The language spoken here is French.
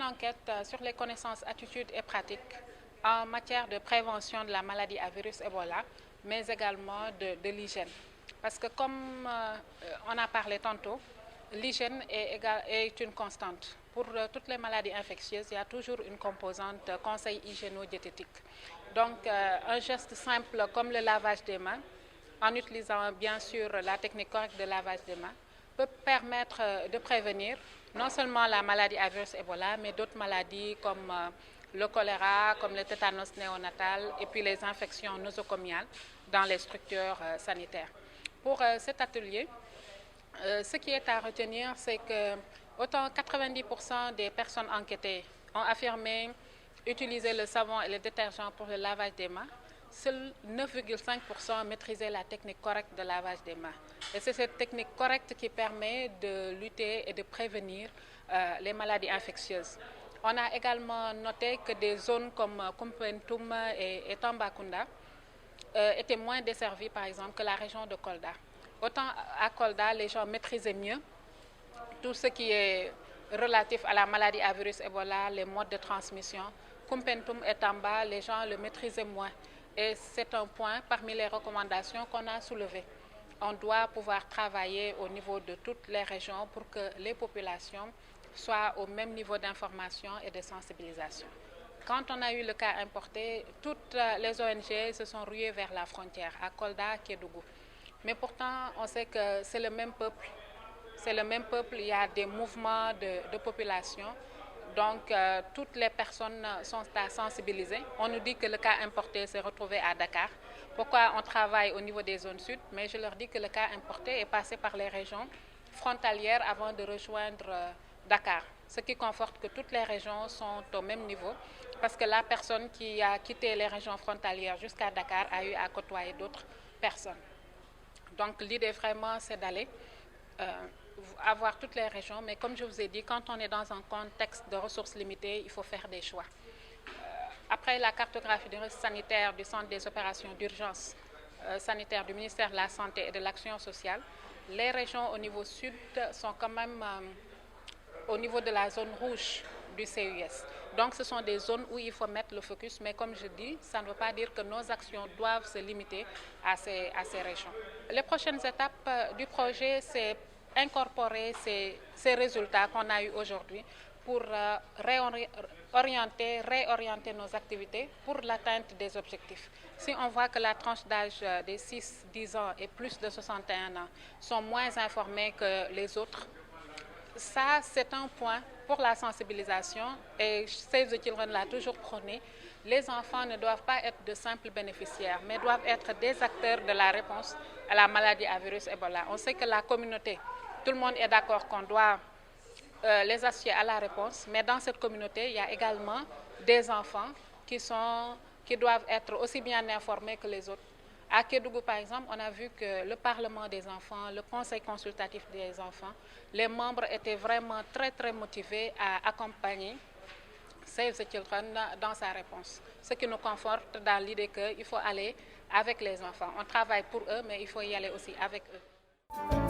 enquête sur les connaissances, attitudes et pratiques en matière de prévention de la maladie à virus Ebola, mais également de l'hygiène. Parce que comme on a parlé tantôt, l'hygiène est une constante. Pour toutes les maladies infectieuses, il y a toujours une composante conseil hygiéno-diététique. Donc, un geste simple comme le lavage des mains, en utilisant bien sûr la technique correcte de lavage des mains, peut permettre de prévenir non seulement la maladie à virus Ebola, mais d'autres maladies comme le choléra, comme le tétanos néonatal et puis les infections nosocomiales dans les structures sanitaires. Pour cet atelier, ce qui est à retenir, c'est que autant 90% des personnes enquêtées ont affirmé utiliser le savon et le détergent pour le lavage des mains, seuls 9,5% maîtrisaient la technique correcte de lavage des mains. Et c'est cette technique correcte qui permet de lutter et de prévenir les maladies infectieuses. On a également noté que des zones comme Kumpentum et Tambacounda étaient moins desservies, par exemple, que la région de Kolda. Autant à Kolda, les gens maîtrisaient mieux tout ce qui est relatif à la maladie à virus Ebola, les modes de transmission. Kumpentum et Tamba, les gens le maîtrisaient moins. Et c'est un point parmi les recommandations qu'on a soulevées. On doit pouvoir travailler au niveau de toutes les régions pour que les populations soient au même niveau d'information et de sensibilisation. Quand on a eu le cas importé, toutes les ONG se sont ruées vers la frontière, à Kolda, Kédougou. Mais pourtant, on sait que c'est le même peuple. C'est le même peuple, il y a des mouvements de population. Donc, toutes les personnes sont à sensibiliser. On nous dit que le cas importé s'est retrouvé à Dakar. Pourquoi on travaille au niveau des zones sud? Mais je leur dis que le cas importé est passé par les régions frontalières avant de rejoindre Dakar. Ce qui conforte que toutes les régions sont au même niveau parce que la personne qui a quitté les régions frontalières jusqu'à Dakar a eu à côtoyer d'autres personnes. Donc, l'idée vraiment, c'est d'aller avoir toutes les régions, mais comme je vous ai dit, quand on est dans un contexte de ressources limitées, il faut faire des choix. Après la cartographie des risques sanitaires du Centre des opérations d'urgence sanitaire du ministère de la Santé et de l'Action sociale, les régions au niveau sud sont quand même au niveau de la zone rouge du CUS. Donc ce sont des zones où il faut mettre le focus, mais comme je dis, ça ne veut pas dire que nos actions doivent se limiter à ces régions. Les prochaines étapes du projet, c'est incorporer ces résultats qu'on a eus aujourd'hui pour réorienter nos activités pour l'atteinte des objectifs. Si on voit que la tranche d'âge des 6-10 ans et plus de 61 ans sont moins informés que les autres, ça, c'est un point pour la sensibilisation et Save the Children l'a toujours prôné. Les enfants ne doivent pas être de simples bénéficiaires, mais doivent être des acteurs de la réponse à la maladie à virus Ebola. On sait que la communauté, tout le monde est d'accord qu'on doit les associer à la réponse, mais dans cette communauté, il y a également des enfants qui doivent être aussi bien informés que les autres. À Kédougou, par exemple, on a vu que le Parlement des enfants, le Conseil consultatif des enfants, les membres étaient vraiment très, très motivés à accompagner Save the Children dans sa réponse. Ce qui nous conforte dans l'idée qu'il faut aller avec les enfants. On travaille pour eux, mais il faut y aller aussi avec eux.